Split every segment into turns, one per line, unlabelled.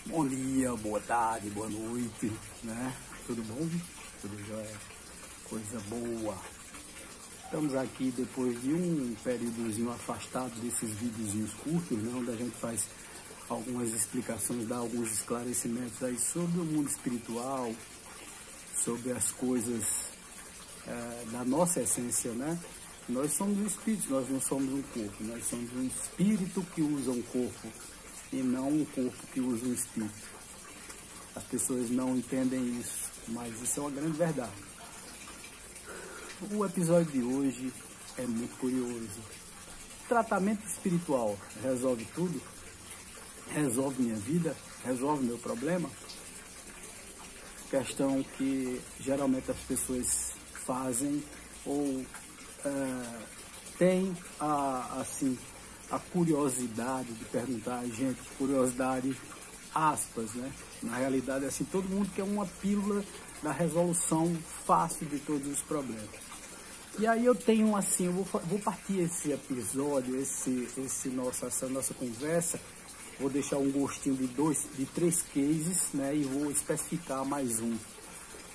Bom dia, boa tarde, boa noite, né? Tudo bom? Tudo jóia? Coisa boa. Estamos aqui depois de um períodozinho afastado desses videozinhos curtos, né? Onde a gente faz algumas explicações, dá alguns esclarecimentos aí sobre o mundo espiritual, sobre as coisas da nossa essência, né? Nós somos um espírito, nós não somos um corpo, nós somos um espírito que usa um corpo e não um corpo que usa um espírito. As pessoas não entendem isso, mas isso é uma grande verdade. O episódio de hoje é muito curioso. Tratamento espiritual resolve tudo? Resolve minha vida? Resolve meu problema? Questão que geralmente as pessoas fazem ou tem a curiosidade de perguntar a gente, curiosidade aspas, né? Na realidade, assim, todo mundo quer uma pílula da resolução fácil de todos os problemas. E aí eu tenho assim, eu vou partir esse episódio, essa nossa conversa, vou deixar um gostinho de 3 cases, né? E vou especificar mais um,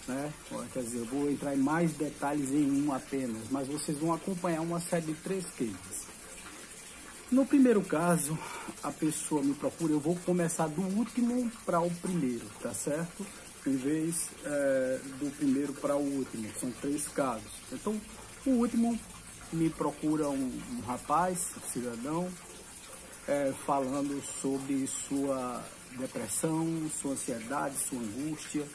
né? Quer dizer, eu vou entrar em mais detalhes em um apenas, mas vocês vão acompanhar uma série de 3 cases. No primeiro caso, a pessoa me procura, eu vou começar do último para o primeiro, tá certo? Em vez do primeiro para o último, são 3 casos. Então, o último me procura um rapaz, cidadão, falando sobre sua depressão, sua ansiedade, sua angústia.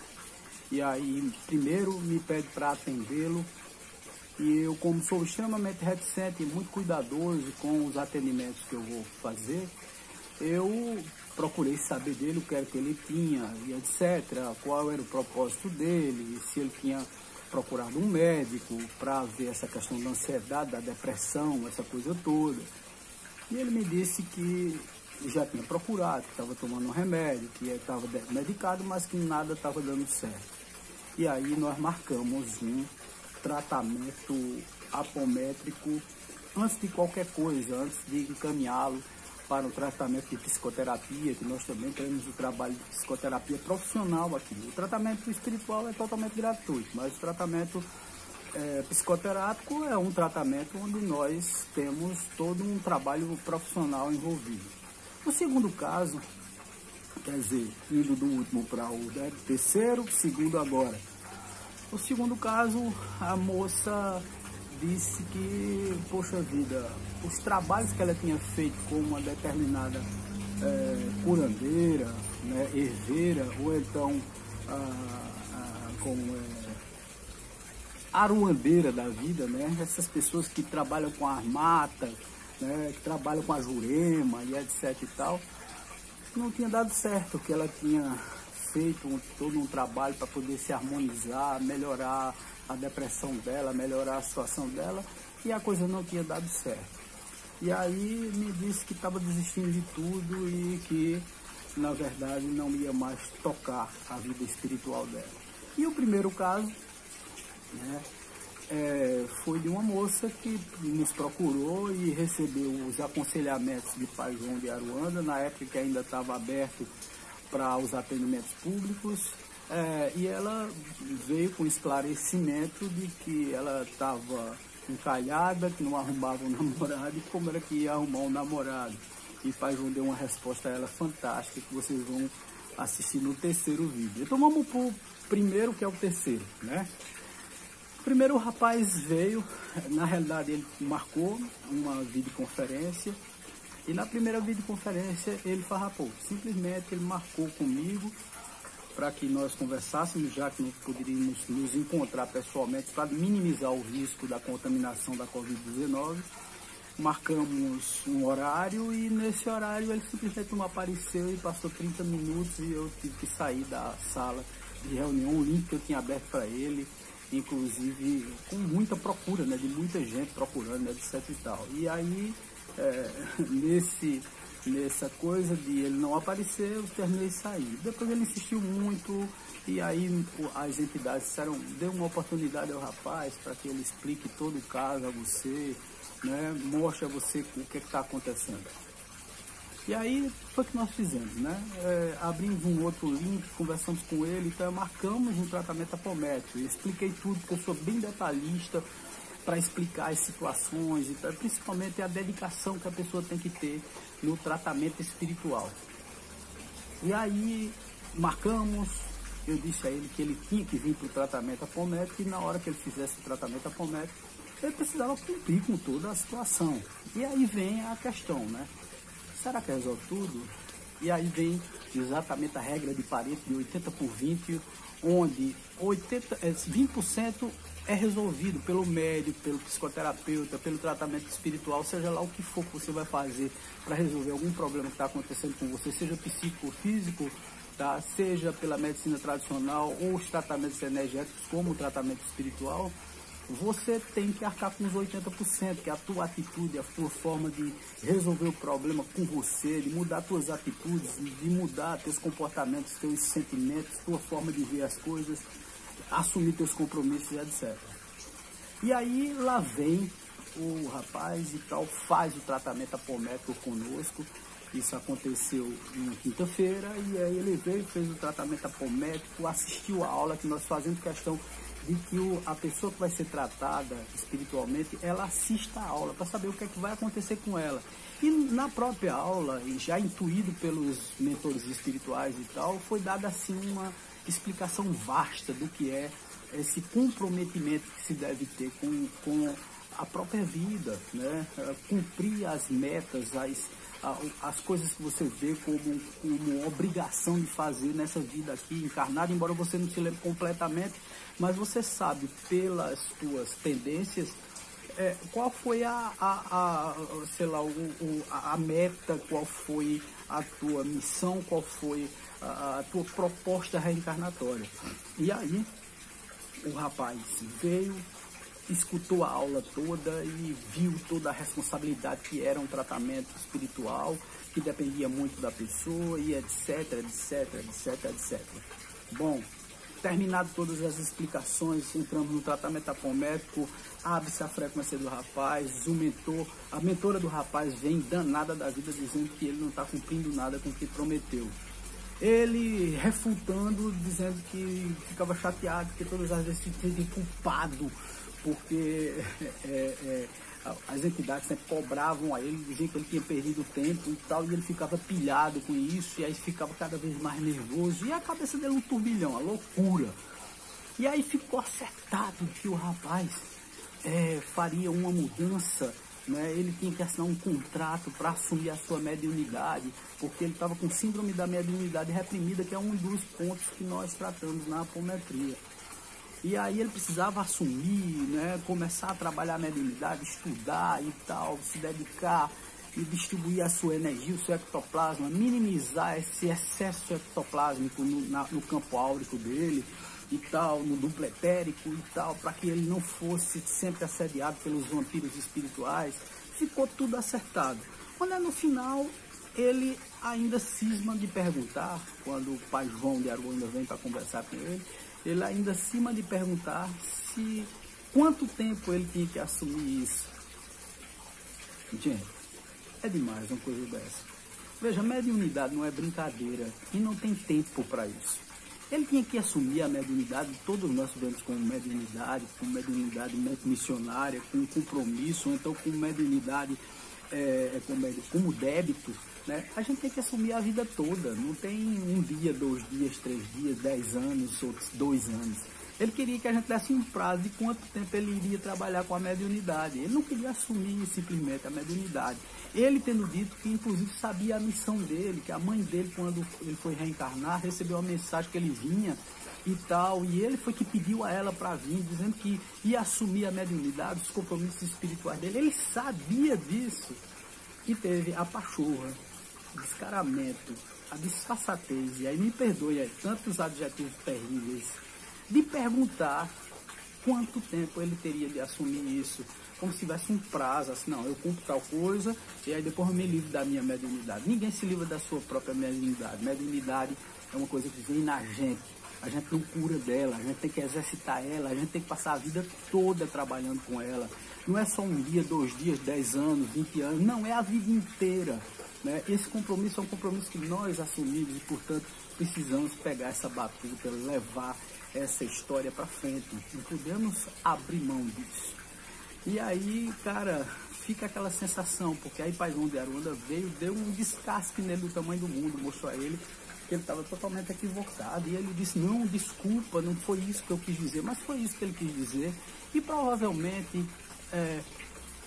E aí, primeiro me pede para atendê-lo. E eu, como sou extremamente reticente e muito cuidadoso com os atendimentos que eu vou fazer, eu procurei saber dele o que era que ele tinha e etc., qual era o propósito dele, se ele tinha procurado um médico para ver essa questão da ansiedade, da depressão, essa coisa toda. E ele me disse que já tinha procurado, que estava tomando um remédio, que estava medicado, mas que nada estava dando certo. E aí nós marcamos um tratamento apométrico antes de qualquer coisa, antes de encaminhá-lo para um tratamento de psicoterapia, que nós também temos o trabalho de psicoterapia profissional aqui. O tratamento espiritual é totalmente gratuito, mas o tratamento psicoterápico é um tratamento onde nós temos todo um trabalho profissional envolvido. O segundo caso, quer dizer, indo do último para o terceiro, segundo agora. O segundo caso, a moça disse que, poxa vida, os trabalhos que ela tinha feito com uma determinada curandeira, né, herveira, ou então aruandeira da vida, né, essas pessoas que trabalham com as matas, né, que trabalham com a jurema e etc e tal, não tinha dado certo, que ela tinha feito todo um trabalho para poder se harmonizar, melhorar a depressão dela, melhorar a situação dela, e a coisa não tinha dado certo. E aí me disse que estava desistindo de tudo e que, na verdade, não ia mais tocar a vida espiritual dela. E o primeiro caso, né, foi de uma moça que nos procurou e recebeu os aconselhamentos de Pai João de Aruanda, na época que ainda estava aberto para os atendimentos públicos, e ela veio com esclarecimento de que ela estava encalhada, que não arrumava um namorado, e como era que ia arrumar um namorado. E Pai João deu uma resposta a ela fantástica, que vocês vão assistir no terceiro vídeo. Então vamos para o primeiro, que é o terceiro, né? Primeiro o rapaz veio, na realidade ele marcou uma videoconferência, e na primeira videoconferência ele farrapou. Simplesmente ele marcou comigo para que nós conversássemos, já que não poderíamos nos encontrar pessoalmente para minimizar o risco da contaminação da Covid-19. Marcamos um horário e nesse horário ele simplesmente não apareceu e passou 30 minutos e eu tive que sair da sala de reunião, o link que eu tinha aberto para ele, inclusive com muita procura, né, de muita gente procurando, né, etc e tal. E aí, nessa coisa de ele não aparecer, eu terminei saindo. Depois ele insistiu muito e aí as entidades disseram, dê uma oportunidade ao rapaz para que ele explique todo o caso a você, né, mostre a você o que está acontecendo. E aí foi o que nós fizemos, né? Abrimos um outro link, conversamos com ele, então marcamos um tratamento apométrico. Eu expliquei tudo, porque eu sou bem detalhista para explicar as situações, então, principalmente a dedicação que a pessoa tem que ter no tratamento espiritual. E aí marcamos, eu disse a ele que ele tinha que vir para o tratamento apométrico e na hora que ele fizesse o tratamento apométrico, ele precisava cumprir com toda a situação. E aí vem a questão, né? Será que resolve tudo? E aí vem exatamente a regra de Pareto de 80/20, onde 20% é resolvido pelo médico, pelo psicoterapeuta, pelo tratamento espiritual, seja lá o que for que você vai fazer para resolver algum problema que está acontecendo com você, seja psicofísico, tá? Seja pela medicina tradicional ou os tratamentos energéticos, como o tratamento espiritual. Você tem que arcar com os 80%, que é a tua atitude, a tua forma de resolver o problema com você, de mudar tuas atitudes, de mudar teus comportamentos, teus sentimentos, tua forma de ver as coisas, assumir teus compromissos, etc. E aí lá vem o rapaz e tal, faz o tratamento apométrico conosco. Isso aconteceu na quinta-feira e aí ele veio, fez o tratamento apométrico, assistiu a aula que nós fazemos questão de que a pessoa que vai ser tratada espiritualmente, ela assista a aula para saber o que é que vai acontecer com ela. E na própria aula, já intuído pelos mentores espirituais e tal, foi dada assim uma explicação vasta do que é esse comprometimento que se deve ter com a própria vida, né? Cumprir as metas, as coisas que você vê como obrigação de fazer nessa vida aqui encarnada, embora você não se lembre completamente, mas você sabe pelas tuas tendências qual foi sei lá, a meta, qual foi a tua missão, qual foi a tua proposta reencarnatória. E aí o rapaz veio, escutou a aula toda e viu toda a responsabilidade que era um tratamento espiritual, que dependia muito da pessoa e etc, etc, etc, etc. Bom, terminado todas as explicações, entramos no tratamento apométrico, abre-se a frequência do rapaz, a mentora do rapaz vem danada da vida dizendo que ele não está cumprindo nada com o que prometeu. Ele refutando, dizendo que ficava chateado, que todas as vezes se sentia culpado, porque as entidades sempre cobravam a ele, diziam que ele tinha perdido tempo e tal, e ele ficava pilhado com isso, e aí ficava cada vez mais nervoso, e a cabeça dele um turbilhão, a loucura. E aí ficou acertado que o rapaz faria uma mudança, né? Ele tinha que assinar um contrato para assumir a sua mediunidade, porque ele estava com síndrome da mediunidade reprimida, que é um dos pontos que nós tratamos na apometria. E aí ele precisava assumir, né, começar a trabalhar a mediunidade, estudar e tal, se dedicar e distribuir a sua energia, o seu ectoplasma, minimizar esse excesso ectoplásmico no campo áurico dele e tal, no duplo etérico e tal, para que ele não fosse sempre assediado pelos vampiros espirituais. Ficou tudo acertado. Quando no final ele ainda cisma de perguntar, quando o pai João de Aruanda vem para conversar com ele ainda cisma de perguntar quanto tempo ele tinha que assumir isso. Gente, é demais uma coisa dessa. Veja, mediunidade não é brincadeira e não tem tempo para isso. Ele tinha que assumir a mediunidade, todos nós vemos como mediunidade missionária, com compromisso, ou então com mediunidade como débito, né? A gente tem que assumir a vida toda, não tem um dia, 2 dias, 3 dias, 10 anos, outros 2 anos. Ele queria que a gente desse um prazo de quanto tempo ele iria trabalhar com a mediunidade. Ele não queria assumir simplesmente a mediunidade. Ele tendo dito que inclusive sabia a missão dele, que a mãe dele, quando ele foi reencarnar, recebeu uma mensagem que ele vinha e tal, e ele foi que pediu a ela para vir, dizendo que ia assumir a mediunidade, os compromissos espirituais dele. Ele sabia disso. E teve a pachorra, o descaramento, a disfarçatez, e aí me perdoe tantos adjetivos terríveis, de perguntar quanto tempo ele teria de assumir isso, como se tivesse um prazo, assim, não, eu cumpro tal coisa, e aí depois eu me livro da minha mediunidade. Ninguém se livra da sua própria mediunidade. Mediunidade é uma coisa que vem na gente, a gente não cura dela, a gente tem que exercitar ela, a gente tem que passar a vida toda trabalhando com ela. Não é só um dia, 2 dias, 10 anos, 20 anos, não, é a vida inteira. né? Esse compromisso é um compromisso que nós assumimos e, portanto, precisamos pegar essa batuta, levar essa história para frente. Não podemos abrir mão disso. E aí, cara, fica aquela sensação, porque aí Pai João de Aruanda veio, deu um descasque nele do tamanho do mundo, mostrou a ele que ele estava totalmente equivocado. E ele disse, não, desculpa, não foi isso que eu quis dizer, mas foi isso que ele quis dizer. E provavelmente,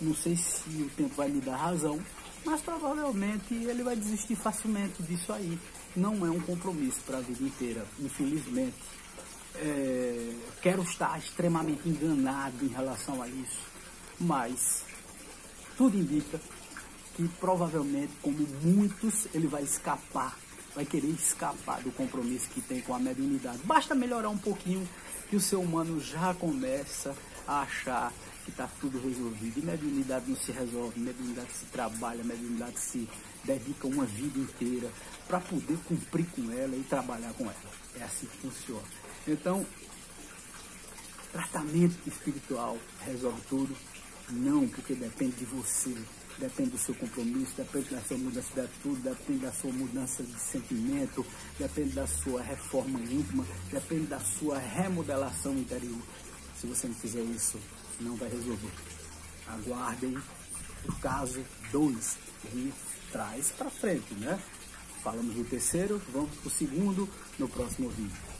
não sei se o tempo vai me dar razão, mas provavelmente ele vai desistir facilmente disso aí. Não é um compromisso para a vida inteira, infelizmente. Quero estar extremamente enganado em relação a isso, mas tudo indica que provavelmente, como muitos, ele vai escapar, vai querer escapar do compromisso que tem com a mediunidade. Basta melhorar um pouquinho que o ser humano já começa a achar que está tudo resolvido. E mediunidade não se resolve, mediunidade se trabalha, mediunidade se dedica uma vida inteira para poder cumprir com ela e trabalhar com ela. É assim que funciona. Então, tratamento espiritual resolve tudo? Não, porque depende de você, depende do seu compromisso, depende da sua mudança de atitude, depende da sua mudança de sentimento, depende da sua reforma íntima, depende da sua remodelação interior. Se você não fizer isso, não vai resolver. Aguardem o caso 2, que traz para frente, né? Falamos do terceiro, vamos para o segundo no próximo vídeo.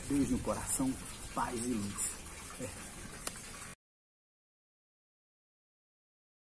Beijo no coração, paz e luz.